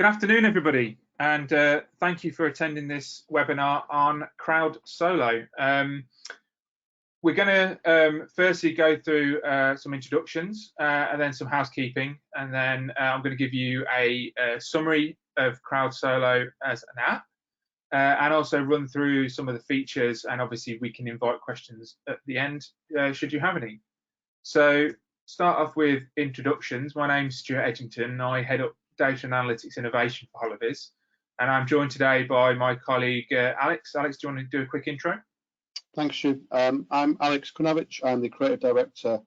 Good afternoon, everybody, and thank you for attending this webinar on Crowd Solo. We're going to firstly go through some introductions and then some housekeeping, and then I'm going to give you a summary of Crowd Solo as an app, and also run through some of the features, and obviously we can invite questions at the end should you have any. So start off with introductions. My name's Stuart Edgington. I head up Data and Analytics Innovation for Holovis, and I'm joined today by my colleague Alex. Alex, do you want to do a quick intro? Thanks, Stu. I'm Alex Kunawicz. I'm the Creative Director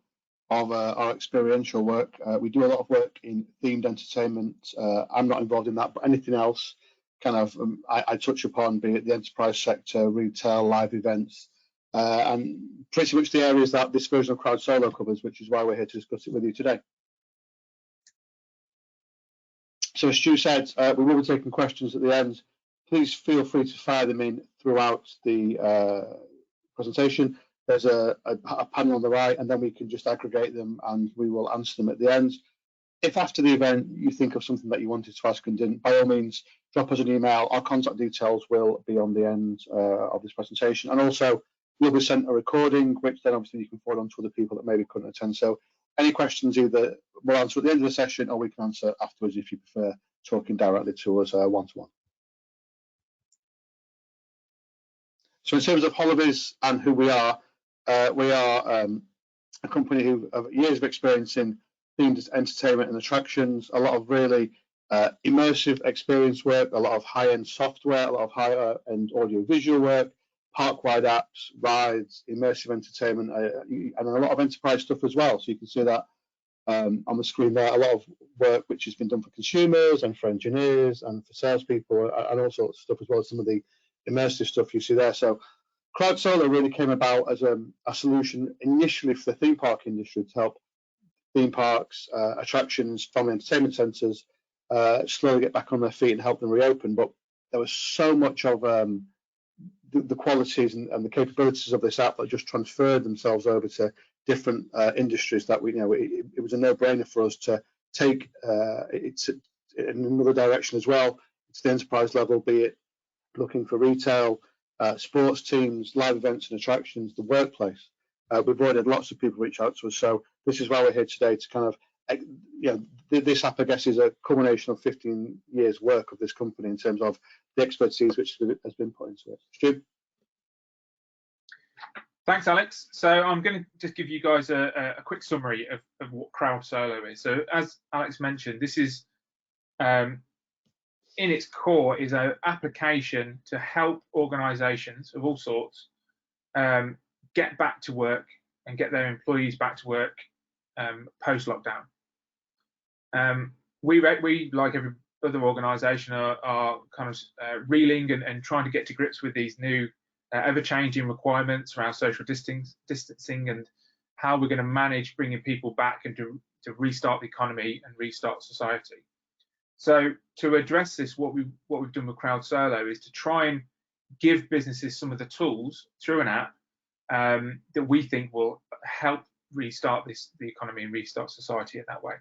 of our Experiential work. We do a lot of work in themed entertainment. I'm not involved in that, but anything else kind of I touch upon, be it the enterprise sector, retail, live events, and pretty much the areas that this version of Crowd Solo covers, which is why we're here to discuss it with you today. So as Stu said, we will be taking questions at the end. Please feel free to fire them in throughout the presentation. There's a panel on the right, and then we can just aggregate them and we will answer them at the end. If after the event you think of something that you wanted to ask and didn't, by all means, drop us an email. Our contact details will be on the end of this presentation. And also, you'll be sent a recording, which then obviously you can forward on to other people that maybe couldn't attend. So any questions either we'll answer at the end of the session or we can answer afterwards if you prefer talking directly to us one-to-one. So in terms of Holovis and who we are a company who have years of experience in themed entertainment and attractions, a lot of really immersive experience work, a lot of high-end software, a lot of high-end audio-visual work, park-wide apps, rides, immersive entertainment, and a lot of enterprise stuff as well. So you can see that on the screen there, a lot of work which has been done for consumers and for engineers and for salespeople and all sorts of stuff as well as some of the immersive stuff you see there. So Crowd Solo really came about as a solution initially for the theme park industry to help theme parks, attractions, family entertainment centres slowly get back on their feet and help them reopen. But there was so much of the qualities and the capabilities of this app that just transferred themselves over to different industries that it was a no-brainer for us to take it in another direction as well. It's the enterprise level, be it looking for retail, sports teams, live events and attractions, the workplace. We've already had lots of people reach out to us, so this is why we're here today to kind of, this app, I guess, is a culmination of 15 years' work of this company in terms of the expertise which has been put into it. Stu? Thanks, Alex. So I'm going to just give you guys a quick summary of what Crowd Solo is. So as Alex mentioned, this is, in its core, is an application to help organisations of all sorts get back to work and get their employees back to work post-lockdown. We, like every other organisation, are kind of reeling and trying to get to grips with these new ever-changing requirements around social distancing and how we're going to manage bringing people back and to restart the economy and restart society. So to address this, what we've done with Crowd Solo is to try and give businesses some of the tools through an app that we think will help restart the economy and restart society in that way.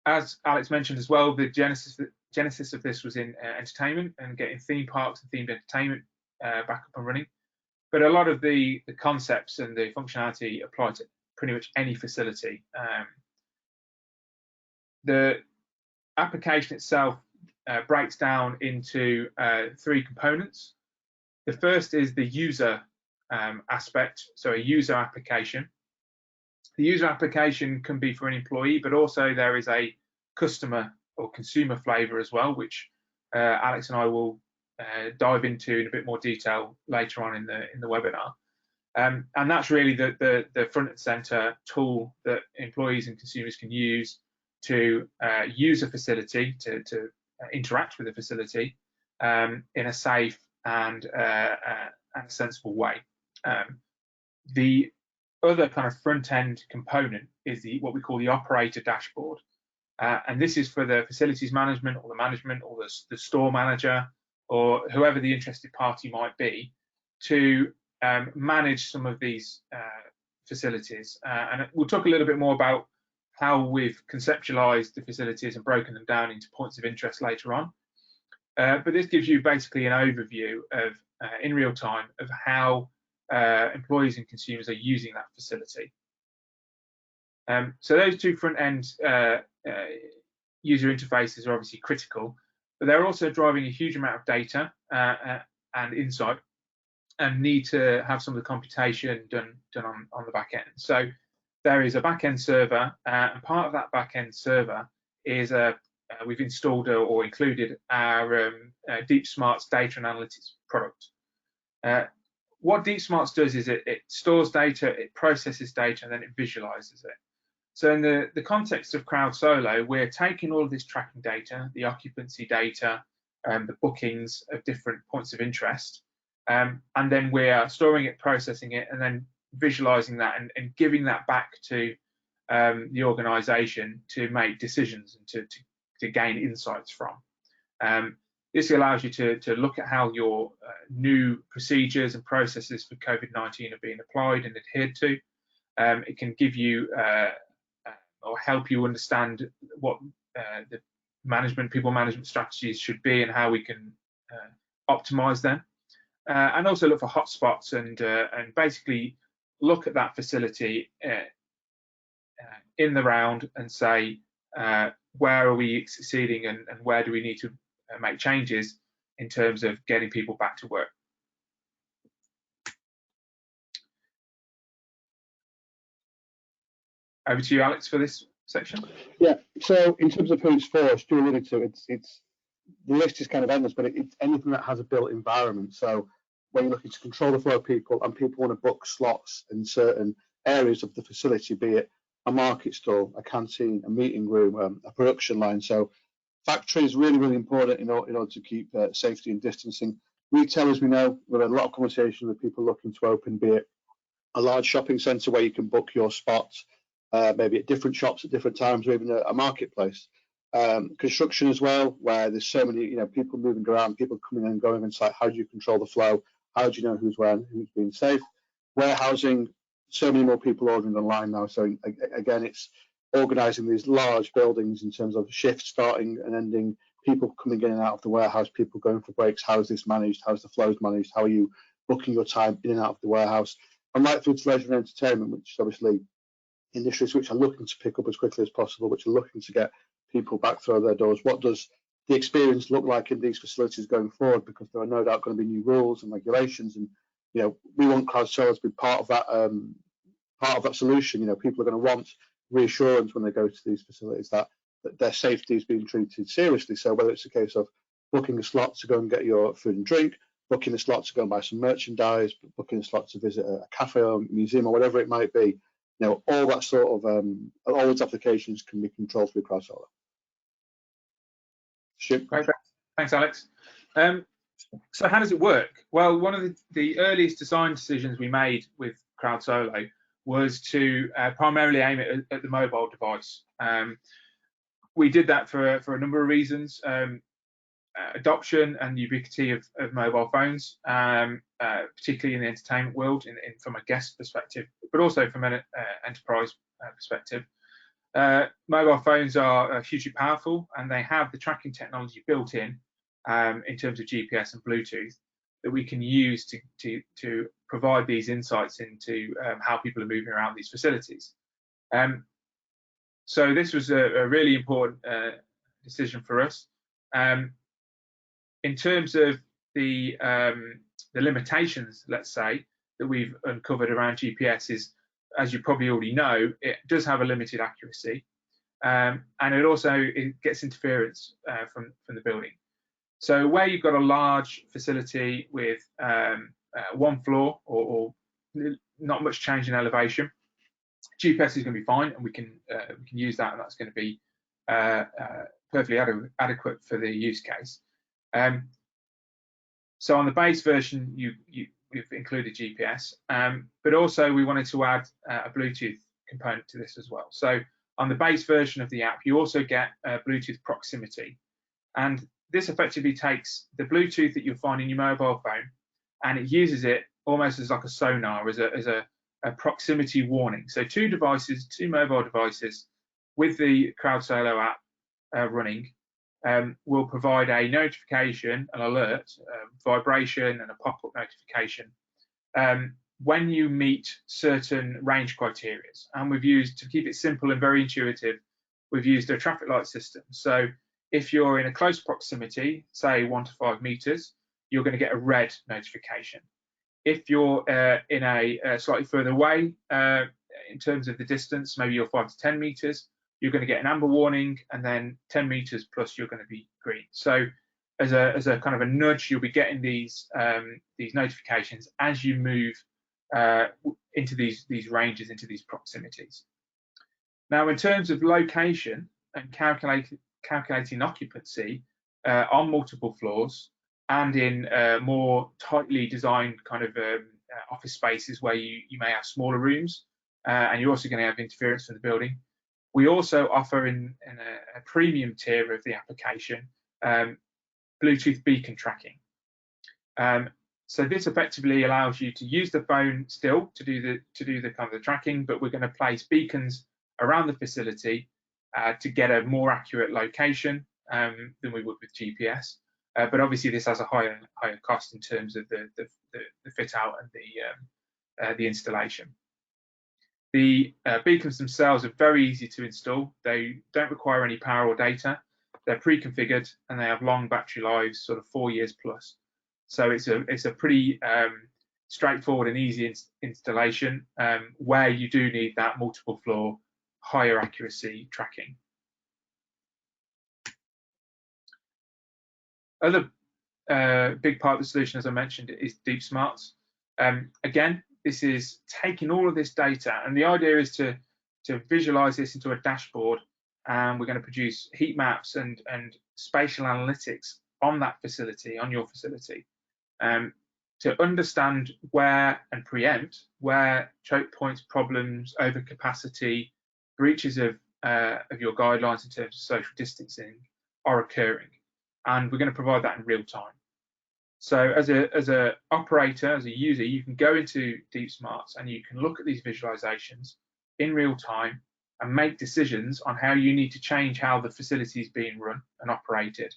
As Alex mentioned as well, the genesis of this was in entertainment and getting theme parks and themed entertainment back up and running. But a lot of the concepts and the functionality apply to pretty much any facility. The application itself breaks down into 3 components. The first is the user aspect, so a user application. The user application can be for an employee, but also there is a customer or consumer flavour as well, which Alex and I will dive into in a bit more detail later on in the webinar. And that's really the front and centre tool that employees and consumers can use to use a facility, to interact with a facility in a safe and sensible way. The other kind of front-end component is what we call the operator dashboard, and this is for the facilities management or the store manager or whoever the interested party might be to manage some of these facilities. And we'll talk a little bit more about how we've conceptualized the facilities and broken them down into points of interest later on. But this gives you basically an overview of, in real time, of how employees and consumers are using that facility. So those two front-end user interfaces are obviously critical, but they're also driving a huge amount of data and insight, and need to have some of the computation done on the back end. So there is a back-end server, and part of that back-end server is we've installed or included our Deep Smarts data and analytics product. What Deep Smarts does is it stores data, it processes data, and then it visualizes it. So in the context of Crowd Solo, we're taking all of this tracking data, the occupancy data, the bookings of different points of interest, and then we're storing it, processing it, and then visualizing that and giving that back to the organization to make decisions and to gain insights from. This allows you to look at how your new procedures and processes for COVID-19 are being applied and adhered to. It can give you or help you understand what the people management strategies should be and how we can optimize them, and also look for hotspots and basically look at that facility in the round and say where are we succeeding and where do we need to make changes in terms of getting people back to work. Over to you, Alex, for this section. Yeah. So in terms of who it's for, Stuart alluded to, it's the list is kind of endless, but it's anything that has a built environment. So when you're looking to control the flow of people and people want to book slots in certain areas of the facility, be it a market stall, a canteen, a meeting room, a production line. So factory is really, really important in order to keep safety and distancing. Retailers, we know, we've had a lot of conversations with people looking to open, be it a large shopping centre where you can book your spots, maybe at different shops at different times, or even a marketplace. Construction as well, where there's so many, people moving around, people coming and going on site. How do you control the flow? How do you know who's where, who's being safe? Warehousing, so many more people ordering online now. So again, it's organising these large buildings in terms of shifts starting and ending, people coming in and out of the warehouse, people going for breaks. How is this managed? How is the flows managed? How are you booking your time in and out of the warehouse? And right through to leisure and entertainment, which is obviously industries which are looking to pick up as quickly as possible, which are looking to get people back through their doors. What does the experience look like in these facilities going forward? Because there are no doubt going to be new rules and regulations, and we want Crowd Solo to be part of that solution. People are going to want reassurance when they go to these facilities that their safety is being treated seriously. So whether it's a case of booking a slot to go and get your food and drink, booking a slot to go and buy some merchandise, booking a slot to visit a cafe or a museum or whatever it might be, all that sort of all those applications can be controlled through Crowd Solo. Great. Thanks, Alex. So how does it work? Well, one of the earliest design decisions we made with Crowd Solo was to primarily aim it at the mobile device. We did that for a number of reasons. Adoption and ubiquity of mobile phones, particularly in the entertainment world, from a guest perspective, but also from an enterprise perspective. Mobile phones are hugely powerful, and they have the tracking technology built in terms of GPS and Bluetooth that we can use to provide these insights into how people are moving around these facilities. So this was a really important decision for us. In terms of the limitations, let's say, that we've uncovered around GPS is, as you probably already know, it does have a limited accuracy, and it gets interference from the building. So where you've got a large facility with one floor or not much change in elevation, GPS is going to be fine, and we can use that, and that's going to be perfectly adequate for the use case. So on the base version, we've included GPS, but also we wanted to add a Bluetooth component to this as well. So on the base version of the app, you also get Bluetooth proximity, and this effectively takes the Bluetooth that you'll find in your mobile phone, and it uses it almost as like a sonar, as a proximity warning. So two mobile devices with the Crowd app running, will provide a notification, an alert, vibration, and a pop-up notification when you meet certain range criteria. And we've used, to keep it simple and very intuitive, we've used a traffic light system. So if you're in a close proximity, say 1 to 5 meters, you're going to get a red notification. If you're in a slightly further away in terms of the distance, maybe you're 5 to 10 meters, you're going to get an amber warning, and then 10 meters plus you're going to be green. So as a kind of a nudge, you'll be getting these notifications as you move into these ranges, into these proximities. Now, in terms of location and calculating occupancy on multiple floors and in more tightly designed kind of office spaces where you may have smaller rooms, and you're also going to have interference from the building, we also offer in a premium tier of the application Bluetooth beacon tracking. So this effectively allows you to use the phone still to do the kind of the tracking, but we're going to place beacons around the facility to get a more accurate location than we would with GPS. But obviously this has a higher cost in terms of the fit out and the installation. The beacons themselves are very easy to install. They don't require any power or data. They're pre-configured and they have long battery lives, sort of 4 years plus. So it's a pretty straightforward and easy installation where you do need that multiple floor, higher accuracy tracking. Other big part of the solution, as I mentioned, is Deep Smarts. Again, this is taking all of this data, and the idea is to visualize this into a dashboard, and we're going to produce heat maps and spatial analytics on that facility, on your facility, to understand where and preempt where choke points, problems, overcapacity, breaches of your guidelines in terms of social distancing are occurring, and we're going to provide that in real time. So as a operator, as a user, you can go into Deep Smarts and you can look at these visualizations in real time and make decisions on how you need to change how the facility is being run and operated.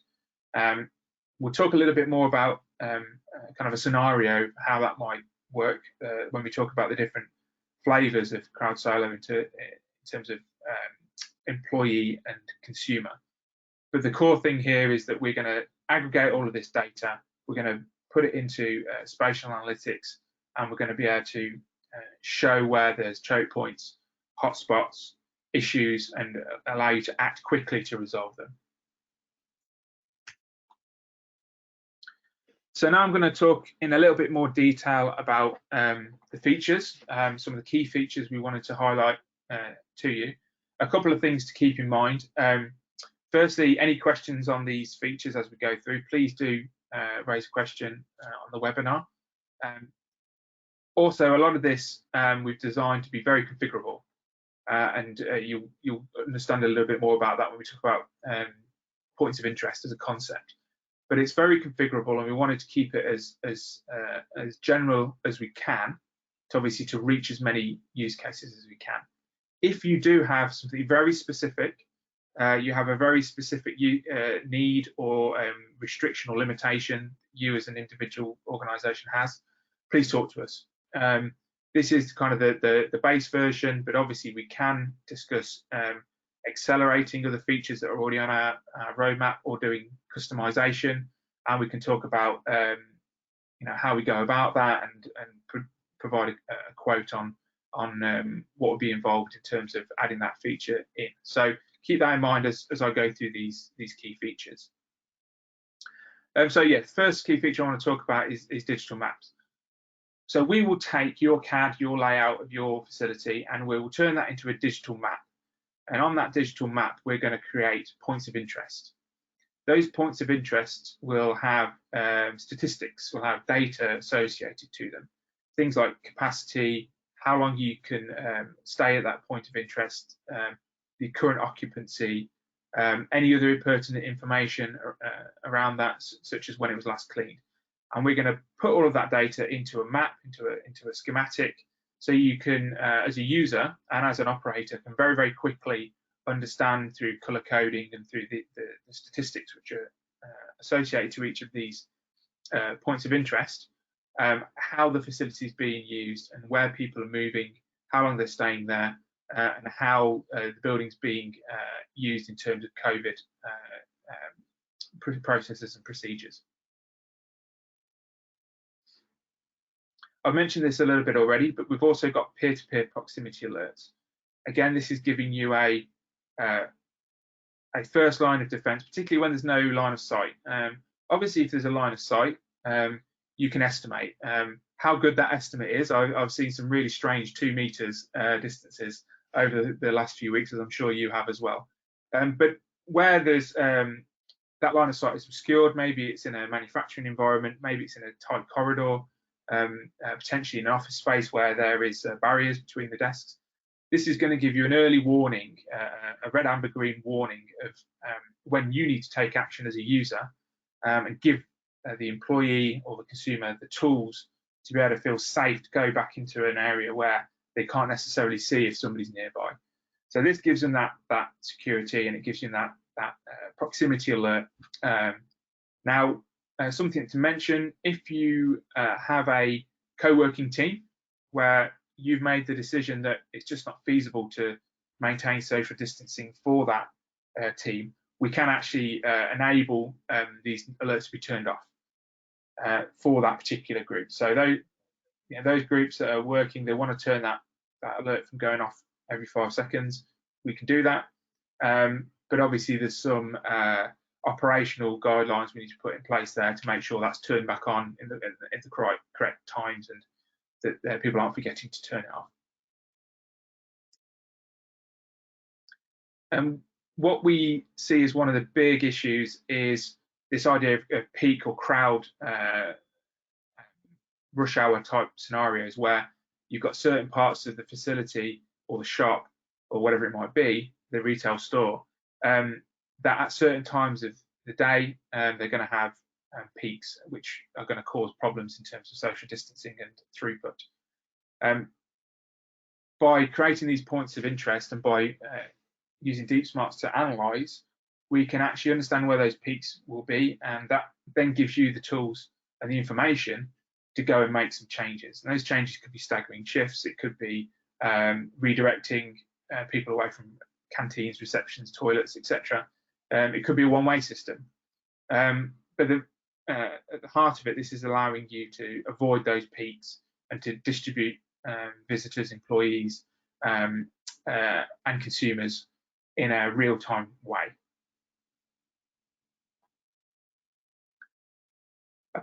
We'll talk a little bit more about kind of a scenario, how that might work when we talk about the different flavors of crowd silo in terms of employee and consumer. But the core thing here is that we're going to aggregate all of this data, we're going to put it into spatial analytics, and we're going to be able to show where there's choke points, hotspots, issues, and allow you to act quickly to resolve them. So now I'm going to talk in a little bit more detail about the features, some of the key features we wanted to highlight to you. A couple of things to keep in mind. Firstly, any questions on these features as we go through, please do raise a question on the webinar. Also, a lot of this we've designed to be very configurable, and you'll understand a little bit more about that when we talk about points of interest as a concept. But it's very configurable, and we wanted to keep it as general as we can, to obviously to reach as many use cases as we can. If you do have something very specific, you have a very specific need or restriction or limitation you as an individual organisation has, please talk to us. This is kind of the base version, but obviously we can discuss accelerating other features that are already on our roadmap or doing customization, and we can talk about how we go about that and provide a quote on what would be involved in terms of adding that feature in. So keep that in mind as I go through these key features. So yeah, the first key feature I want to talk about is digital maps. So we will take your CAD, your layout of your facility, and we will turn that into a digital map. And on that digital map, we're going to create points of interest. Those points of interest will have statistics, will have data associated to them. Things like capacity, how long you can stay at that point of interest, the current occupancy, any other pertinent information around that, such as when it was last cleaned. And we're going to put all of that data into a map, into a schematic, so you can, as a user and as an operator, can very, very quickly understand through colour coding and through the statistics which are associated to each of these points of interest, how the facility is being used and where people are moving, how long they're staying there, and how the building's being used in terms of COVID processes and procedures. I've mentioned this a little bit already, but we've also got peer-to-peer proximity alerts. Again, this is giving you a first line of defence, particularly when there's no line of sight. Obviously, if there's a line of sight, you can estimate. How good that estimate is, I've seen some really strange 2 meters distances over the last few weeks, as I'm sure you have as well. But where there's that line of sight is obscured, maybe it's in a manufacturing environment, maybe it's in a tight corridor, potentially in an office space where there is barriers between the desks. This is going to give you an early warning, a red, amber, green warning of when you need to take action as a user, and give the employee or the consumer the tools to be able to feel safe to go back into an area where they can't necessarily see if somebody's nearby. So this gives them that security, and it gives you that proximity alert. Now, something to mention: if you have a co-working team where you've made the decision that it's just not feasible to maintain social distancing for that team, we can actually enable these alerts to be turned off for that particular group. So those groups that are working, they want to turn that alert from going off every 5 seconds, we can do that. But obviously there's some operational guidelines we need to put in place there to make sure that's turned back on in the correct times, and that people aren't forgetting to turn it off. And what we see as one of the big issues is this idea of peak or crowd rush hour type scenarios, where you've got certain parts of the facility or the shop or whatever it might be, the retail store, that at certain times of the day they're going to have peaks which are going to cause problems in terms of social distancing and throughput. By creating these points of interest and by using Deep Smarts to analyse, we can actually understand where those peaks will be, and that then gives you the tools and the information to go and make some changes. And those changes could be staggering shifts, it could be redirecting people away from canteens, receptions, toilets, etc. It could be a one-way system. But at the heart of it, this is allowing you to avoid those peaks and to distribute visitors, employees, and consumers in a real-time way.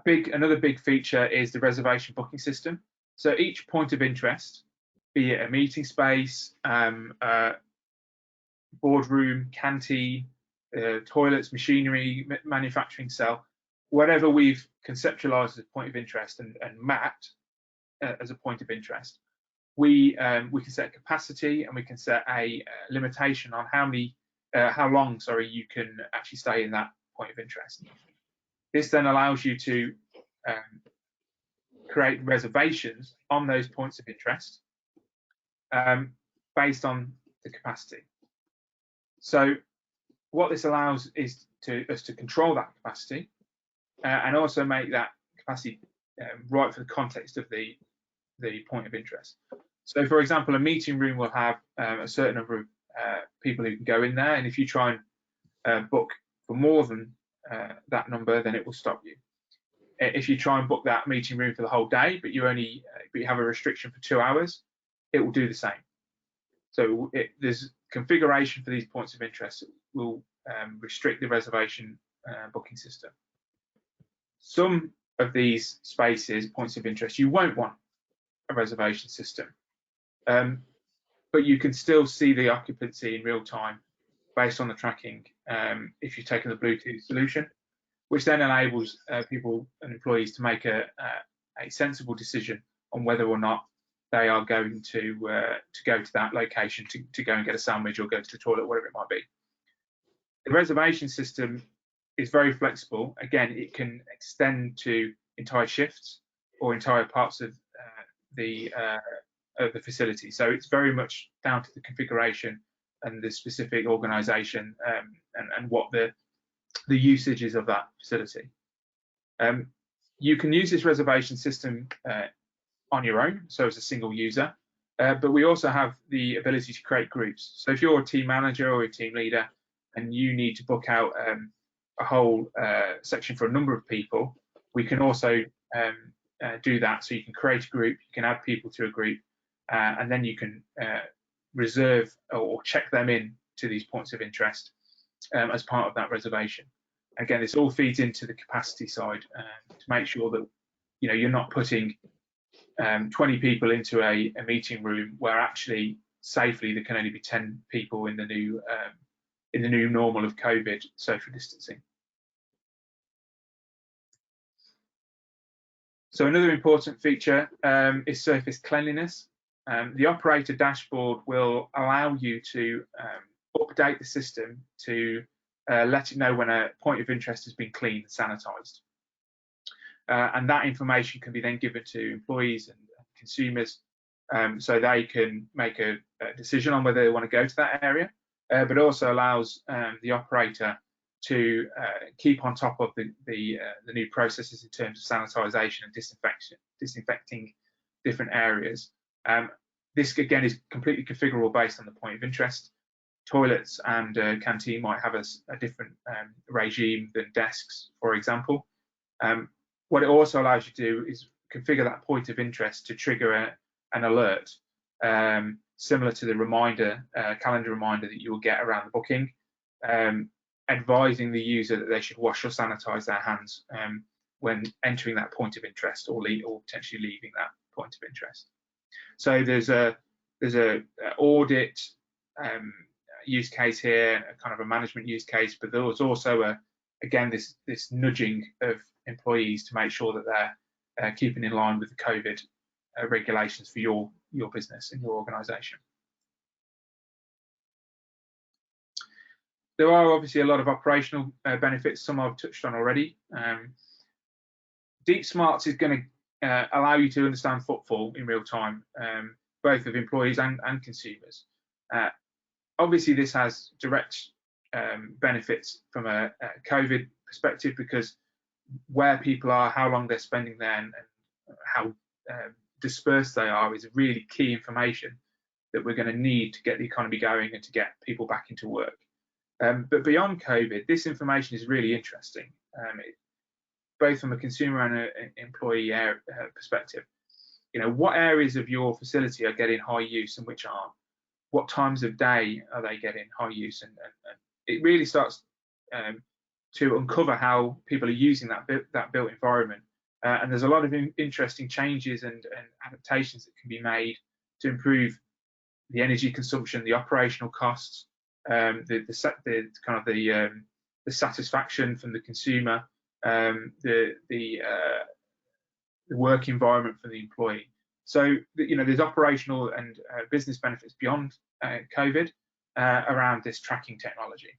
Another big feature is the reservation booking system. So each point of interest, be it a meeting space, boardroom, canteen, toilets, machinery, manufacturing cell, whatever we've conceptualized as a point of interest and mapped as a point of interest, we can set capacity, and we can set a limitation on how long you can actually stay in that point of interest. This then allows you to create reservations on those points of interest based on the capacity. So what this allows is us to control that capacity and also make that capacity right for the context of the point of interest. So, for example, a meeting room will have a certain number of people who can go in there, and if you try and book for more than that number, then it will stop you. If you try and book that meeting room for the whole day, but you have a restriction for 2 hours, it will do the same. So there's configuration for these points of interest that will restrict the reservation booking system. Some of these spaces, points of interest, you won't want a reservation system, but you can still see the occupancy in real time based on the tracking if you've taken the Bluetooth solution, which then enables people and employees to make a sensible decision on whether or not they are going to go to that location to go and get a sandwich or go to the toilet, whatever it might be. The reservation system is very flexible. Again, it can extend to entire shifts or entire parts of the facility. So it's very much down to the configuration the specific organisation and what the usage is of that facility. You can use this reservation system on your own, so as a single user, but we also have the ability to create groups. So if you're a team manager or a team leader and you need to book out a whole section for a number of people, we can also do that. So you can create a group, you can add people to a group, and then you can reserve or check them in to these points of interest as part of that reservation. Again, this all feeds into the capacity side to make sure that you're not putting 20 people into a meeting room where actually safely there can only be 10 people in the new normal of COVID social distancing. So another important feature is surface cleanliness. The operator dashboard will allow you to update the system to let it know when a point of interest has been cleaned and sanitised. And that information can be then given to employees and consumers so they can make a decision on whether they want to go to that area, but also allows the operator to keep on top of the new processes in terms of sanitisation and disinfecting different areas. This again is completely configurable based on the point of interest. Toilets and canteen might have a different regime than desks, for example. What it also allows you to do is configure that point of interest to trigger an alert, similar to the calendar reminder that you will get around the booking, advising the user that they should wash or sanitize their hands when entering that point of interest or potentially leaving that point of interest. So there's a audit use case here, a kind of a management use case, but there was also again this nudging of employees to make sure that they're keeping in line with the COVID regulations for your business and your organisation. There are obviously a lot of operational benefits, some I've touched on already. Deep Smarts is going to allow you to understand footfall in real time, both of employees and consumers. Obviously, this has direct benefits from a COVID perspective, because where people are, how long they're spending there, and how dispersed they are is really key information that we're going to need to get the economy going and to get people back into work. But beyond COVID, this information is really interesting, both from a consumer and an employee perspective. What areas of your facility are getting high use and which aren't? What times of day are they getting high use? And it really starts to uncover how people are using that built environment. And there's a lot of interesting changes and adaptations that can be made to improve the energy consumption, the operational costs, the satisfaction from the consumer, the work environment for the employee. So there's operational and business benefits beyond COVID around this tracking technology.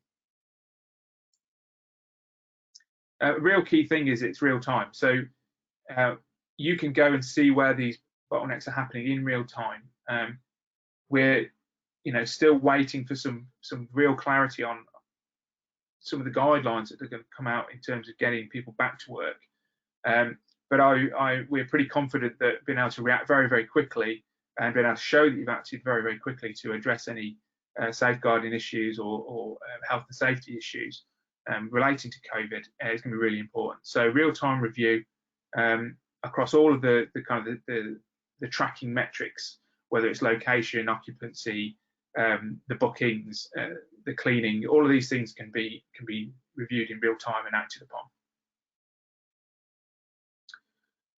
A real key thing is it's real time. So you can go and see where these bottlenecks are happening in real time. We're still waiting for some real clarity on some of the guidelines that are going to come out in terms of getting people back to work. But we're pretty confident that being able to react very, very quickly and being able to show that you've acted very, very quickly to address any safeguarding issues or health and safety issues relating to COVID is going to be really important. So real-time review across all of the tracking metrics, whether it's location, occupancy, the bookings, the cleaning, all of these things can be reviewed in real time and acted upon.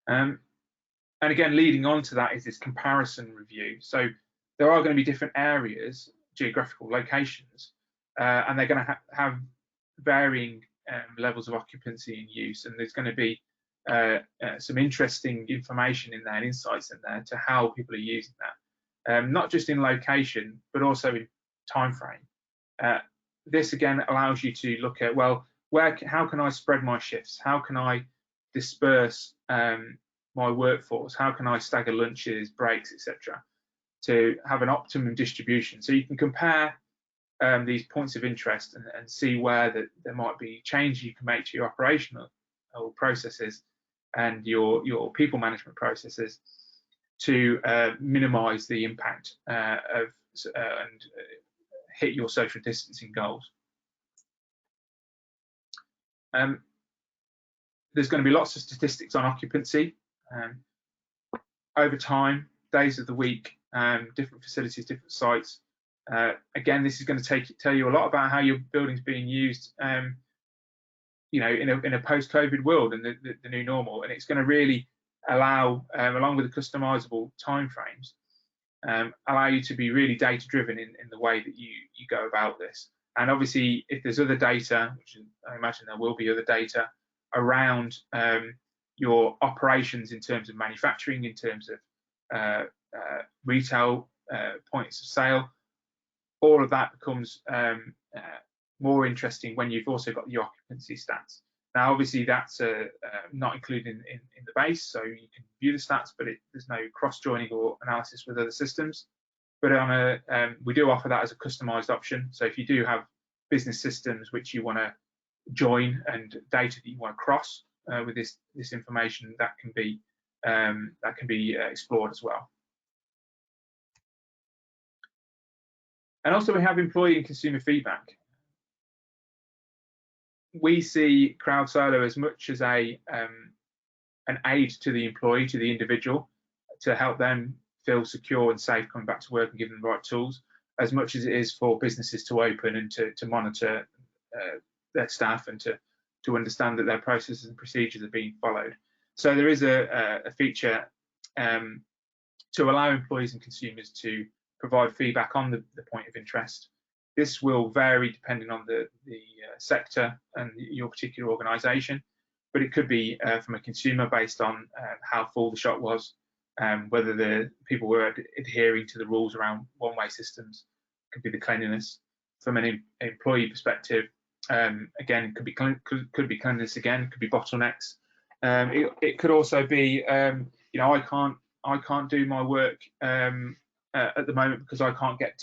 And again, leading on to that is this comparison review. So there are going to be different areas, geographical locations, and they're going to have varying levels of occupancy and use. And there's going to be some interesting information in there and insights in there to how people are using that, not just in location, but also in time frame. This again allows you to look at, well, how can I spread my shifts? How can I disperse my workforce? How can I stagger lunches, breaks, etc., to have an optimum distribution? So you can compare these points of interest and see where there might be changes you can make to your operational processes and your people management processes to minimise the impact and hit your social distancing goals. There's going to be lots of statistics on occupancy over time, days of the week, different facilities, different sites. Again, this is going to tell you a lot about how your building's being used, you know, in a post-COVID world and the new normal, and it's going to really allow, along with the customizable timeframes, allow you to be really data-driven in the way that you go about this. And obviously, if there's other data, which I imagine there will be other data around your operations in terms of manufacturing, in terms of retail points of sale, all of that becomes more interesting when you've also got the occupancy stats. Now, obviously, that's not included in the base, so you can view the stats, but there's no cross-joining or analysis with other systems. But we do offer that as a customized option. So if you do have business systems which you want to join and data that you want to cross with this information, that can be explored as well. And also we have employee and consumer feedback. We see CrowdSolo as much as an aid to the employee, to the individual, to help them feel secure and safe coming back to work and give them the right tools, as much as it is for businesses to open and to monitor their staff and to understand that their processes and procedures are being followed. So there is a feature to allow employees and consumers to provide feedback on the point of interest. This will vary depending on the sector and your particular organisation, but it could be from a consumer based on how full the shop was, whether the people were adhering to the rules around one-way systems. It could be the cleanliness. From an employee perspective, again, it could be cleanliness again. It could be bottlenecks. It could also be, you know, I can't do my work at the moment because I can't get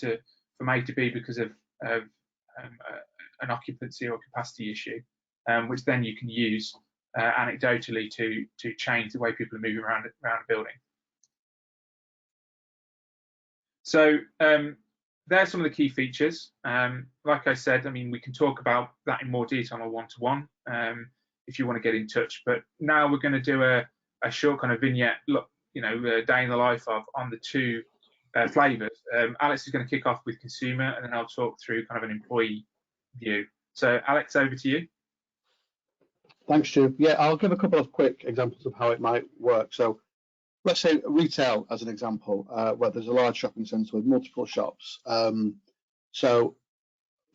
from A to B because of an occupancy or capacity issue, which then you can use anecdotally to change the way people are moving around a building. So there's some of the key features. Like I said, I mean, we can talk about that in more detail on a one-to-one if you want to get in touch. But now we're going to do a short kind of vignette look, you know, day in the life on the two flavours. Alex is going to kick off with consumer, and then I'll talk through kind of an employee view. So Alex, over to you. Thanks, Stu. Yeah, I'll give a couple of quick examples of how it might work. So let's say retail as an example, where there's a large shopping centre with multiple shops. So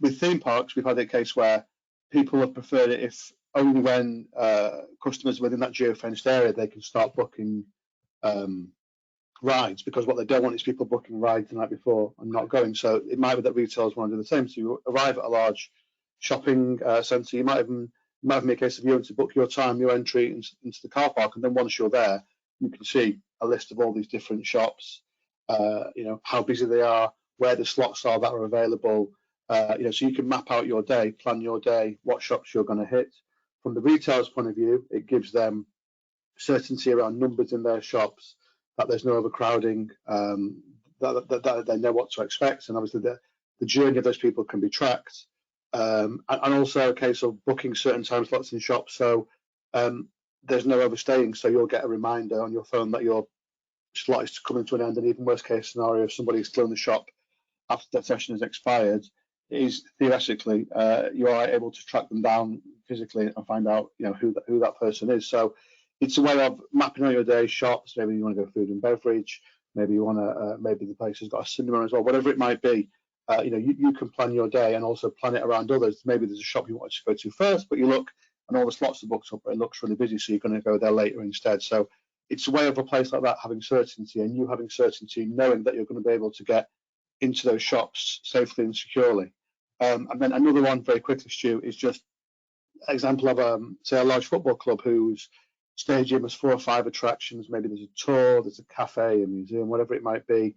with theme parks, we've had a case where people have preferred it if only when customers within that geofenced area they can start booking rides, because what they don't want is people booking rides the night before and not going. So it might be that retailers want to do the same. So you arrive at a large shopping centre, you might even be a case of you want to book your time, your entry into the car park, and then once you're there, you can see a list of all these different shops, you know, how busy they are, where the slots are that are available, you know, so you can map out your day, plan your day, what shops you're going to hit. From the retailer's point of view, it gives them certainty around numbers in their shops, that there's no overcrowding, that they know what to expect, and obviously the journey of those people can be tracked, and also a case of booking certain time slots in shops, so there's no overstaying, so you'll get a reminder on your phone that your slot is coming to an end, and even worst case scenario, if somebody's still in the shop after that session has expired, is theoretically you are able to track them down physically and find out, you know, who that person is. So it's a way of mapping on your day shops. Maybe you want to go food and beverage. Maybe you want to. Maybe the place has got a cinema as well. Whatever it might be, you know, you can plan your day and also plan it around others. Maybe there's a shop you want to go to first, but you look and all the slots are booked up, but it looks really busy, so you're going to go there later instead. So it's a way of a place like that having certainty, and you having certainty, knowing that you're going to be able to get into those shops safely and securely. And then another one very quickly, Stu, is just an example of say a large football club whose stadium has 4 or 5 attractions. Maybe there's a tour, there's a cafe, a museum, whatever it might be,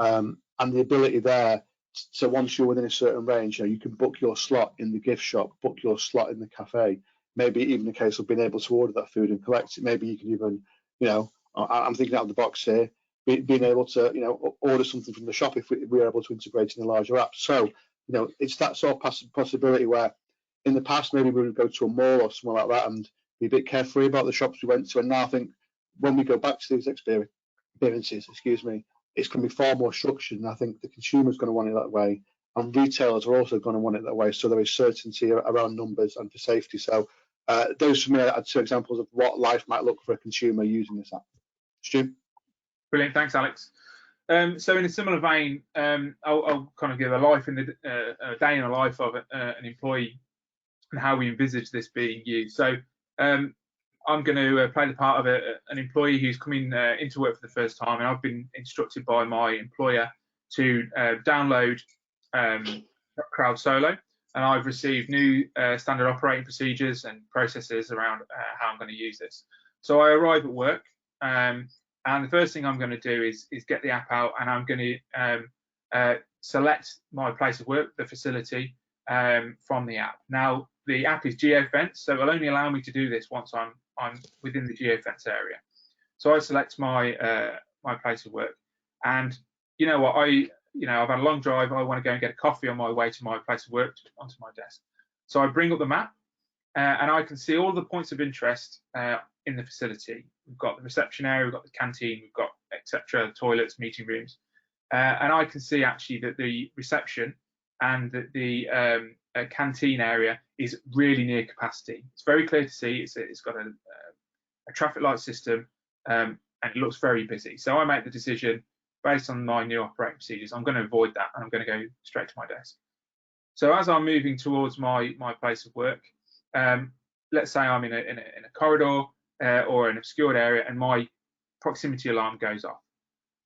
and the ability there So once you're within a certain range, you can book your slot in the gift shop, book your slot in the cafe. Maybe even the case of being able to order that food and collect it. Maybe you can even, I'm thinking out of the box here, being able to, order something from the shop if we're able to integrate in a larger app. So, it's that sort of possibility where in the past maybe we would go to a mall or somewhere like that and be a bit carefree about the shops we went to. And now I think when we go back to these experiences, it's going to be far more structured, and I think the consumer's going to want it that way, and retailers are also going to want it that way. So there is certainty around numbers and for safety. So those for me are 2 examples of what life might look for a consumer using this app. Stu? Brilliant, thanks, Alex. So in a similar vein, I'll kind of give a day in the life of an employee and how we envisage this being used. So I'm going to play the part of an employee who's coming into work for the first time, and I've been instructed by my employer to download Crowd Solo, and I've received new standard operating procedures and processes around how I'm going to use this. So I arrive at work, and the first thing I'm going to do is get the app out, and I'm going to select my place of work, the facility, from the app. Now, the app is geofenced, so it'll only allow me to do this once I'm within the geofence area. So I select my my place of work, and you know what, I've had a long drive. I want to go and get a coffee on my way to my place of work, onto my desk. So I bring up the map, and I can see all the points of interest in the facility. We've got the reception area, we've got the canteen, we've got etc. toilets, meeting rooms, and I can see actually that the reception and the canteen area is really near capacity. It's very clear to see. It's got a traffic light system, and it looks very busy. So I make the decision based on my new operating procedures. I'm going to avoid that, and I'm going to go straight to my desk. So as I'm moving towards my place of work, let's say I'm in a corridor or an obscured area, and my proximity alarm goes off.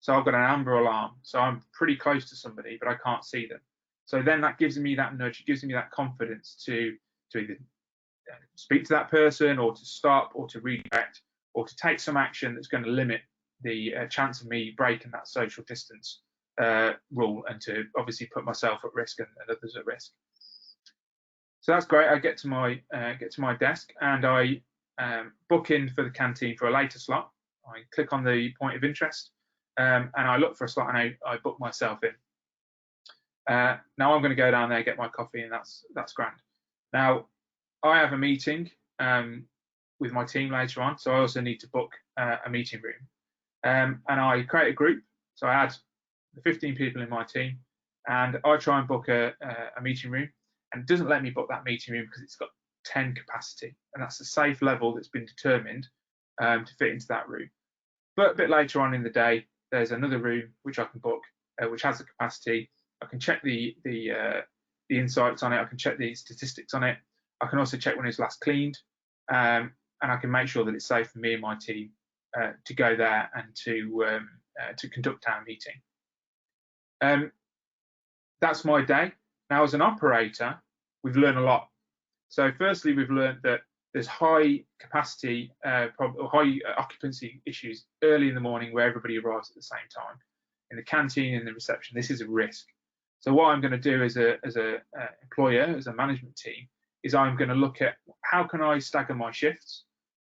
So I've got an amber alarm. So I'm pretty close to somebody, but I can't see them. So then that gives me that nudge, it gives me that confidence to either speak to that person, or to stop, or to redirect, or to take some action that's going to limit the chance of me breaking that social distance rule, and to obviously put myself at risk and others at risk. So that's great. I get to my desk, and I book in for the canteen for a later slot. I click on the point of interest, and I look for a slot, and I book myself in. Now I'm going to go down there, get my coffee, and that's grand. Now I have a meeting with my team later on, so I also need to book a meeting room, and I create a group. So I add the 15 people in my team, and I try and book a meeting room, and it doesn't let me book that meeting room because it's got 10 capacity, and that's the safe level that's been determined to fit into that room. But a bit later on in the day, there's another room which I can book, which has the capacity. I can check the insights on it. I can check the statistics on it. I can also check when it's last cleaned, and I can make sure that it's safe for me and my team to go there and to conduct our meeting. That's my day. Now, as an operator, we've learned a lot. So firstly, we've learned that there's high capacity, or high occupancy issues early in the morning where everybody arrives at the same time. In the canteen, in the reception, this is a risk. So what I'm going to do as a employer, as a management team, is I'm going to look at how can I stagger my shifts.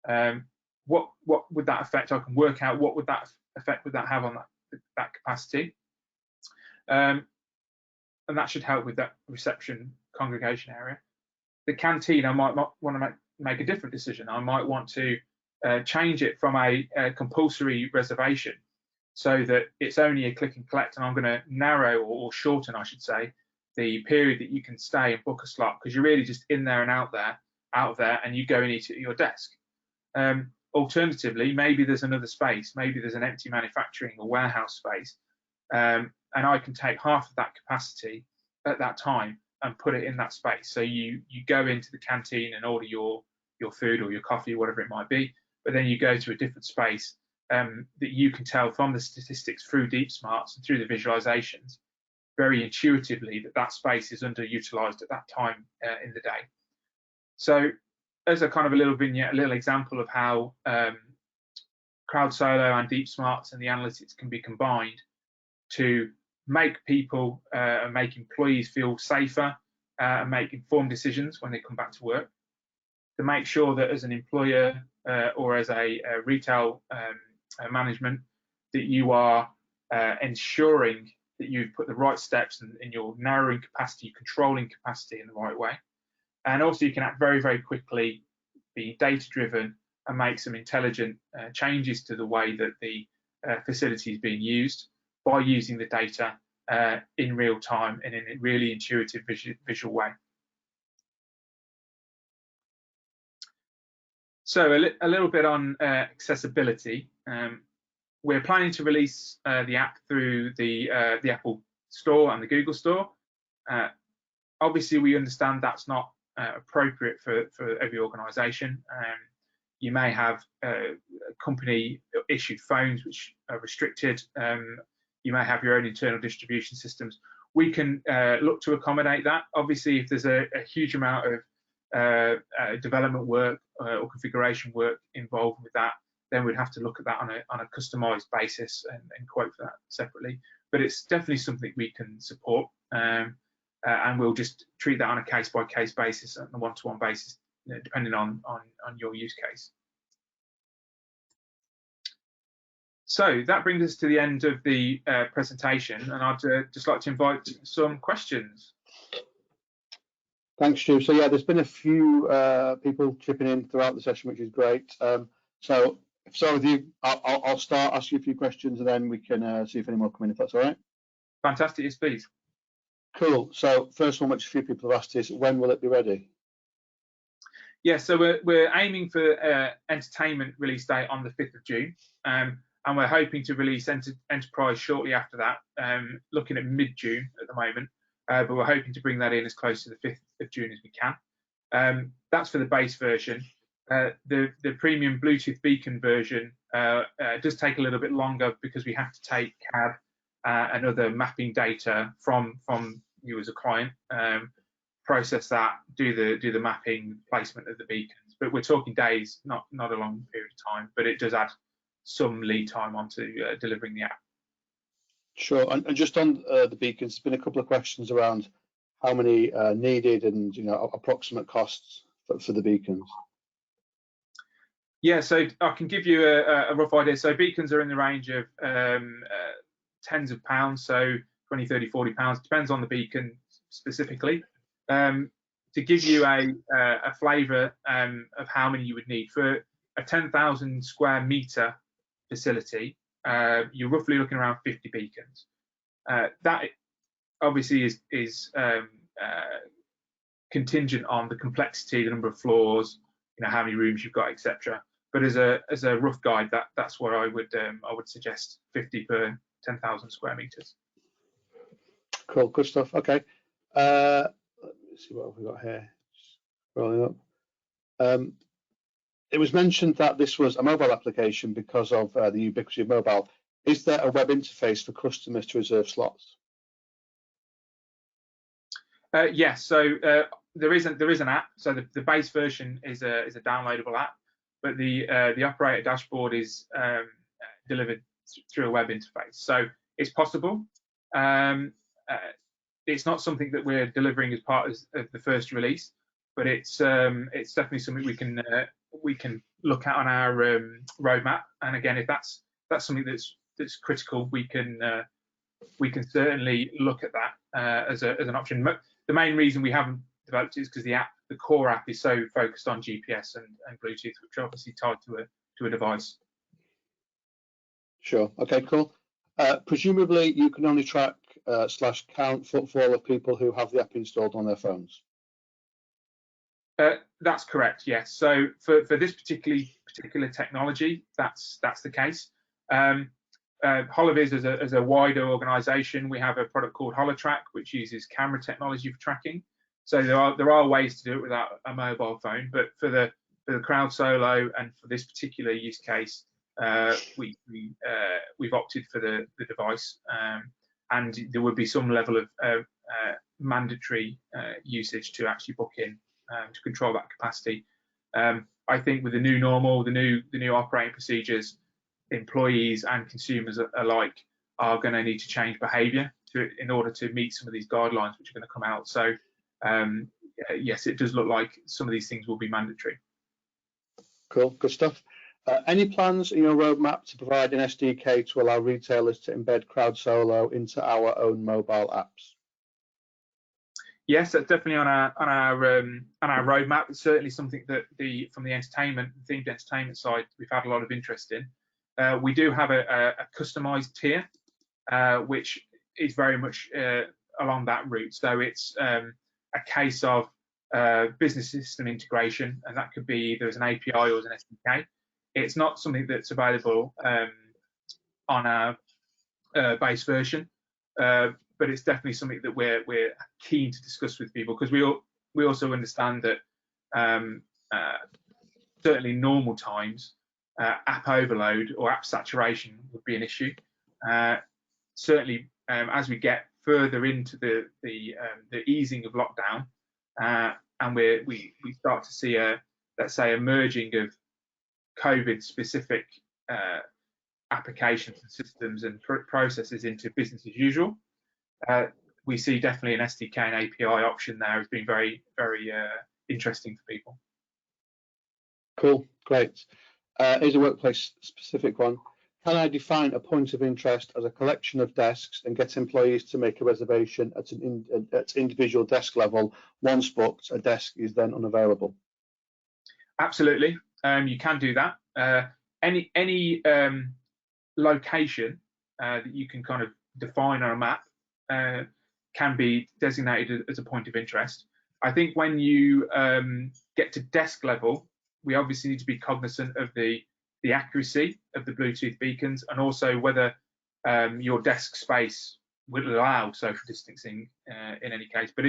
What would that affect? I can work out what would that effect would that have on that capacity, and that should help with that reception congregation area. The canteen, I might want to make a different decision. I might want to change it from a compulsory reservation, so that it's only a click and collect, and I'm going to narrow or shorten, I should say, the period that you can stay and book a slot, because you're really just in there and out of there, and you go and eat at your desk. Alternatively, maybe there's another space, maybe there's an empty manufacturing or warehouse space, and I can take half of that capacity at that time and put it in that space. So you go into the canteen and order your food or your coffee, whatever it might be, but then you go to a different space that you can tell from the statistics through Deep Smarts and through the visualizations very intuitively that space is underutilized at that time in the day. So as a kind of a little vignette, a little example of how Crowd Solo and Deep Smarts and the analytics can be combined to make people, make employees feel safer, and make informed decisions when they come back to work. To make sure that as an employer or as a retail management, that you are ensuring that you've put the right steps in your narrowing capacity, controlling capacity in the right way. And also you can act very, very quickly, be data driven, and make some intelligent changes to the way that the facility is being used by using the data in real time and in a really intuitive visual way. So a little bit on accessibility. We're planning to release the app through the Apple Store and the Google Store. Obviously, we understand that's not appropriate for every organisation. You may have company-issued phones which are restricted. You may have your own internal distribution systems. We can look to accommodate that. Obviously, if there's a huge amount of development work or configuration work involved with that, then we'd have to look at that on a customised basis and quote for that separately. But it's definitely something we can support, and we'll just treat that on a case-by-case basis and a one-to-one basis, depending on your use case. So that brings us to the end of the presentation, and I'd just like to invite some questions. Thanks, Stu. So yeah, there's been a few people chipping in throughout the session, which is great. So if so with you, I'll start asking you a few questions, and then we can see if any more come in, if that's all right. Fantastic, yes, please. Cool. So first one, which a few people have asked, is when will it be ready? Yeah, so we're aiming for entertainment release date on the 5th of June, and we're hoping to release enterprise shortly after that, looking at mid-June at the moment, but we're hoping to bring that in as close to the 5th of June as we can. That's for the base version. The premium Bluetooth beacon version does take a little bit longer because we have to take CAD and other mapping data from you as a client, process that, do the mapping, placement of the beacons. But we're talking days, not a long period of time. But it does add some lead time onto delivering the app. Sure. And just on the beacons, there's been a couple of questions around how many needed and approximate costs for the beacons. Yeah, so I can give you a rough idea. So beacons are in the range of tens of pounds, so 20, 30, 40 pounds, depends on the beacon specifically. To give you a flavour of how many you would need, for a 10,000 square metre facility, you're roughly looking around 50 beacons. That obviously is contingent on the complexity, the number of floors, how many rooms you've got, etc. But as a rough guide, that's what I would suggest, 50 per 10,000 square meters. Cool, good stuff. Okay, let's see what have we got here. Scrolling up. It was mentioned that this was a mobile application because of the ubiquity of mobile. Is there a web interface for customers to reserve slots? Yes, so there is an app. So the base version is a downloadable app, but the operator dashboard is delivered through a web interface. So it's possible. It's not something that we're delivering as part of the first release, but it's definitely something we can look at on our roadmap. And again, if that's something that's critical, we can certainly look at that as an option. The main reason we haven't developed it is because the core app is so focused on GPS and Bluetooth, which are obviously tied to a device. Sure. Okay. Cool. Presumably, you can only track / count footfall of people who have the app installed on their phones. That's correct. Yes. So for this particular technology, that's the case. Holovis as a wider organisation, we have a product called HoloTrack, which uses camera technology for tracking. So there are ways to do it without a mobile phone, but for the crowd solo and for this particular use case, we've opted for the device, and there would be some level of mandatory usage to actually book in to control that capacity. I think with the new normal, the new operating procedures, employees and consumers alike are going to need to change behaviour in order to meet some of these guidelines which are going to come out. So yes, it does look like some of these things will be mandatory. Cool, good stuff. Any plans in your roadmap to provide an SDK to allow retailers to embed CrowdSolo into our own mobile apps? Yes, that's definitely on our roadmap. It's certainly something that from the themed entertainment side, we've had a lot of interest in. We do have a customized tier, which is very much along that route. So it's a case of business system integration, and that could be either as an API or as an SDK. It's not something that's available on our base version, but it's definitely something that we're keen to discuss with people, because we also understand that certainly normal times app overload or app saturation would be an issue. Certainly, as we get further into the easing of lockdown, and we start to see let's say a merging of COVID-specific applications and systems and processes into business as usual, we see definitely an SDK and API option there as being very, very interesting for people. Cool, great. Here's a workplace specific one. Can I define a point of interest as a collection of desks and get employees to make a reservation at individual desk level? Once booked, a desk is then unavailable. Absolutely, you can do that. Any location that you can kind of define on a map can be designated as a point of interest. I think when you get to desk level, we obviously need to be cognizant of the accuracy of the Bluetooth beacons, and also whether your desk space would allow social distancing in any case. But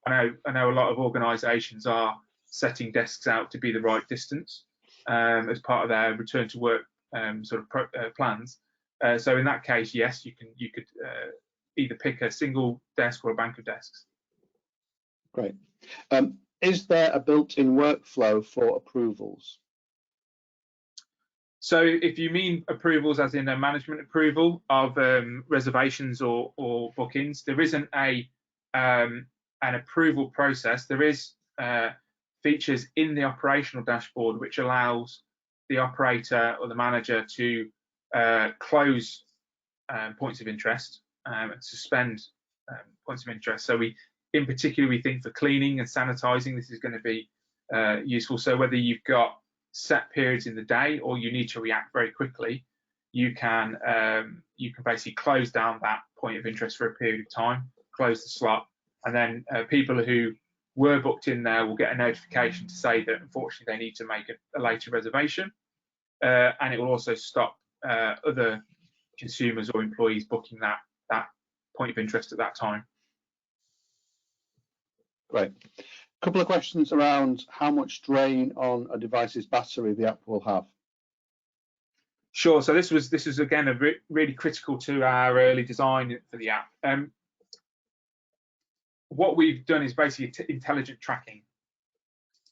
I know a lot of organisations are setting desks out to be the right distance as part of their return to work plans. So in that case, yes, you could either pick a single desk or a bank of desks. Great. Is there a built-in workflow for approvals? So if you mean approvals as in a management approval of reservations or bookings, there isn't an approval process. There is features in the operational dashboard which allows the operator or the manager to close points of interest and suspend points of interest. So in particular, we think for cleaning and sanitizing, this is going to be useful. So whether you've got set periods in the day or you need to react very quickly, you can basically close down that point of interest for a period of time, close the slot, and then people who were booked in there will get a notification to say that unfortunately they need to make a later reservation, and it will also stop other consumers or employees booking that point of interest at that time. Great. A couple of questions around how much drain on a device's battery the app will have. Sure. So this is again really critical to our early design for the app. What we've done is basically intelligent tracking.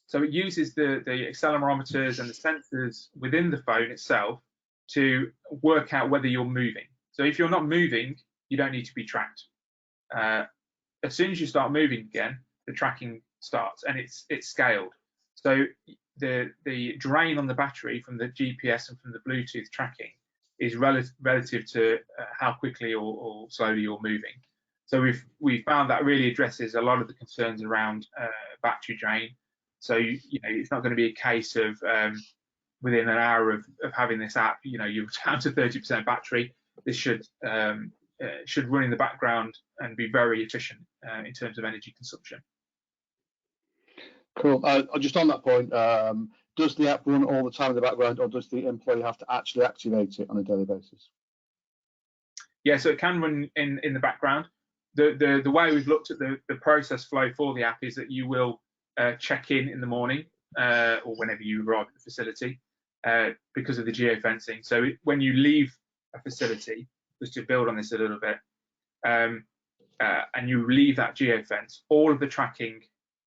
So it uses the accelerometers and the sensors within the phone itself to work out whether you're moving. So if you're not moving, you don't need to be tracked. As soon as you start moving again, the tracking starts, and it's scaled. So the drain on the battery from the GPS and from the Bluetooth tracking is relative to how quickly or slowly you're moving. So we've found that really addresses a lot of the concerns around battery drain. So it's not going to be a case of within an hour of having this app, you're down to 30% battery. This should run in the background and be very efficient in terms of energy consumption. Cool. Just on that point, does the app run all the time in the background, or does the employee have to actually activate it on a daily basis? Yeah, so it can run in the background. The way we've looked at the process flow for the app is that you will check in the morning or whenever you arrive at the facility because of the geofencing. So when you leave a facility, just to build on this a little bit, and you leave that geofence, all of the tracking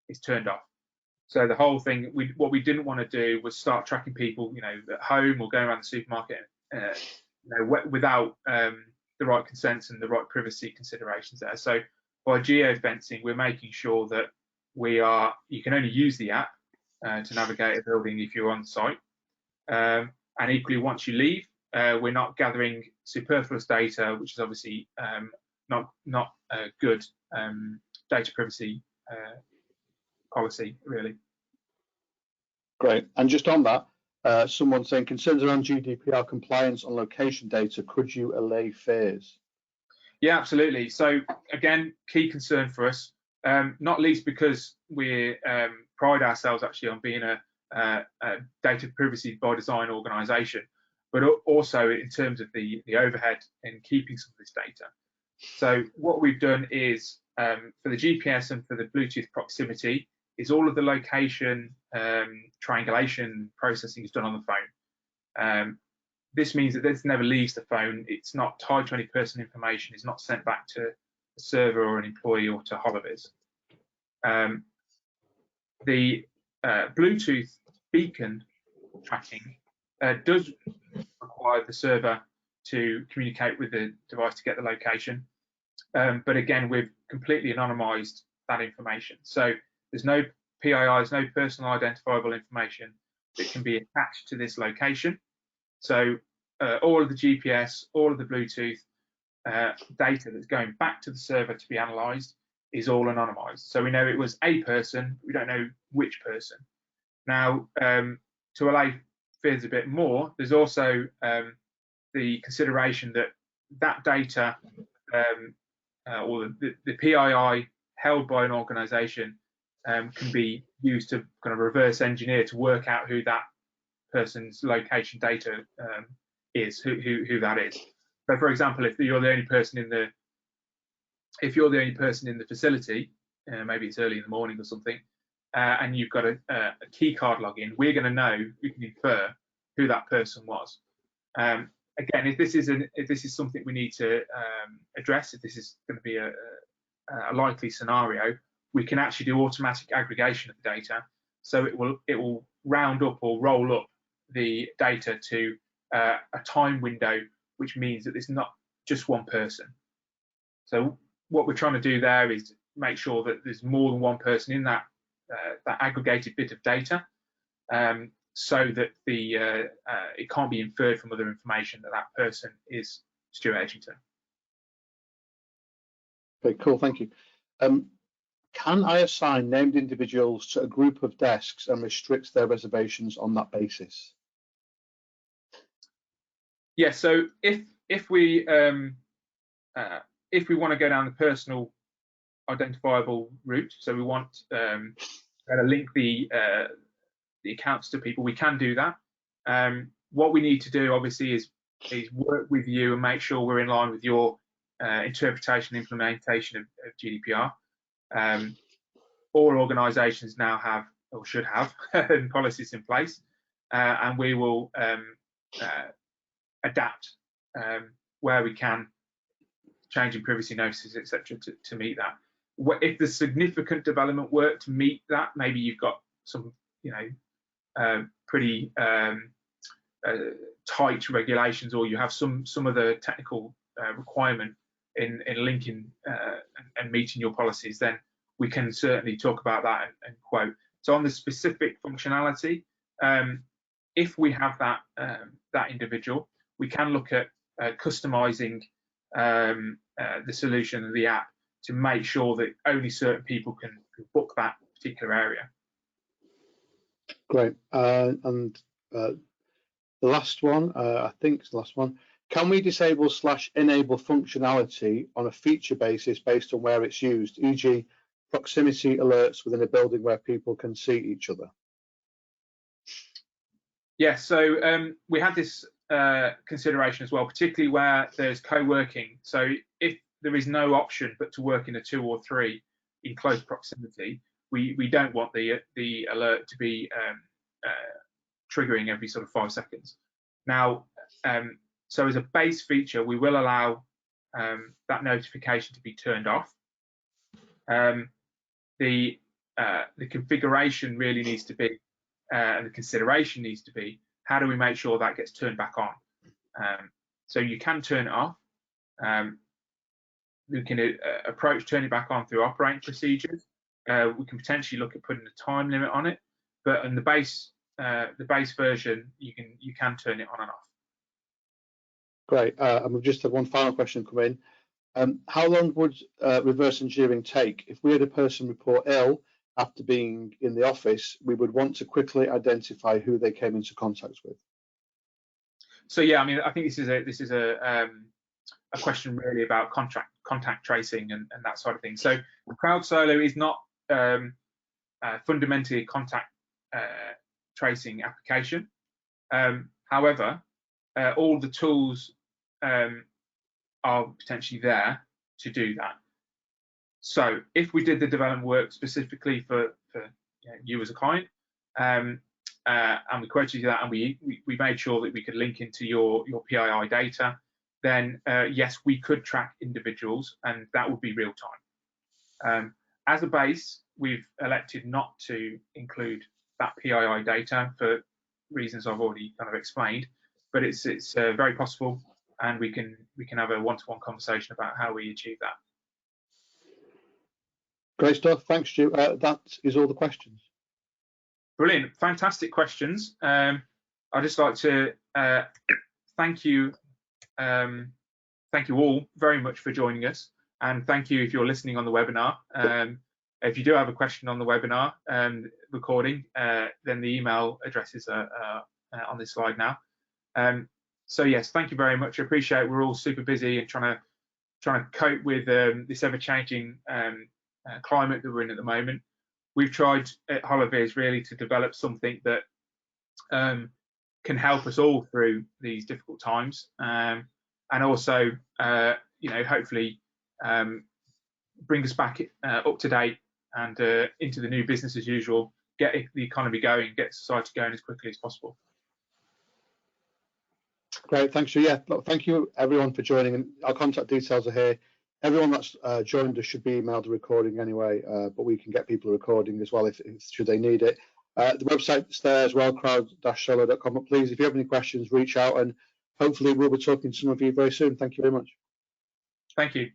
is turned off. So the whole thing, what we didn't want to do was start tracking people, at home or going around the supermarket, without the right consents and the right privacy considerations there. So by geofencing, we're making sure that you can only use the app to navigate a building if you're on site. And equally, once you leave, we're not gathering superfluous data, which is obviously not a good data privacy policy, really. Great. And just on that, someone saying concerns around GDPR compliance on location data. Could you allay fears? Yeah, absolutely. So again, key concern for us, not least because we pride ourselves actually on being a data privacy by design organisation, but also in terms of the overhead in keeping some of this data. So what we've done is for the GPS and for the Bluetooth proximity is all of the location triangulation processing is done on the phone. This means that this never leaves the phone. It's not tied to any personal information. It's not sent back to a server or an employee or to Holovis. The Bluetooth beacon tracking does require the server to communicate with the device to get the location. But again, we've completely anonymized that information. So there's no PIIs, no personal identifiable information that can be attached to this location. So all of the GPS, all of the Bluetooth data that's going back to the server to be analysed is all anonymised. So we know it was a person, we don't know which person. Now, to allay fears a bit more, there's also the consideration that that data or the PII held by an organisation can be used to kind of reverse engineer to work out who that person's location data is, who that is. So, for example, if you're the only person in the facility, maybe it's early in the morning or something, and you've got a key card login, we're going to know, we can infer who that person was. Again, if this is something we need to address, if this is going to be a likely scenario, we can actually do automatic aggregation of the data. So it will round up or roll up the data to a time window, which means that it's not just one person. So what we're trying to do there is make sure that there's more than one person in that aggregated bit of data, so that it can't be inferred from other information that that person is Stuart Edgington. Okay, cool, thank you. Can I assign named individuals to a group of desks and restrict their reservations on that basis? Yeah, so if we want to go down the personal identifiable route, so we want to link the accounts to people, we can do that. What we need to do, obviously, is work with you and make sure we're in line with your interpretation and implementation of GDPR. All organisations now have, or should have, policies in place, and we will adapt where we can, changing privacy notices, etc., to meet that. If there's significant development work to meet that, maybe you've got some, pretty tight regulations, or you have some other technical requirement in linking and meeting your policies, then we can certainly talk about that and quote. So on the specific functionality, if we have that individual, we can look at customizing the solution of the app to make sure that only certain people can book that particular area. Great. And the last one, I think it's the last one. Can we disable/enable functionality on a feature basis based on where it's used, e.g. proximity alerts within a building where people can see each other? Yeah, so we had this consideration as well, particularly where there's co-working. So if there is no option but to work in a 2 or 3 in close proximity, we don't want the alert to be triggering every sort of 5 seconds. Now, so as a base feature, we will allow that notification to be turned off. The configuration really needs to be, and the consideration needs to be, how do we make sure that gets turned back on? So you can turn it off, We can approach turning it back on through operating procedures. We can potentially look at putting a time limit on it, but in the base version, you can turn it on and off. Great. And we've just had one final question come in. How long would reverse engineering take? If we had a person report ill after being in the office, we would want to quickly identify who they came into contact with. So yeah, I mean, I think this is a question really about contact tracing and that sort of thing. So Crowd Solo is not fundamentally a contact tracing application. However, all the tools are potentially there to do that. So if we did the development work specifically for you as a client, and we quoted you that, and we made sure that we could link into your PII data, then yes, we could track individuals, and that would be real time. As a base, we've elected not to include that PII data for reasons I've already kind of explained, but it's very possible, and we can have a one-to-one conversation about how we achieve that. Great stuff. Thanks, Stu. That is all the questions. Brilliant, fantastic questions. I'd just like to thank you all very much for joining us, and thank you if you're listening on the webinar. If you do have a question on the webinar recording, then the email addresses are on this slide now. So yes, thank you very much. I appreciate we're all super busy and trying to cope with this ever-changing climate that we're in at the moment. We've tried at Holovis really to develop something that can help us all through these difficult times, and also, hopefully bring us back up to date and into the new business as usual, get the economy going, get society going as quickly as possible. Great, thanks. Yeah, look, thank you everyone for joining, and our contact details are here. Everyone that's joined us should be emailed a recording anyway, but we can get people a recording as well if should they need it. The website's there as well, crowd-solo.com. But please, if you have any questions, reach out, and hopefully we'll be talking to some of you very soon. Thank you very much. Thank you.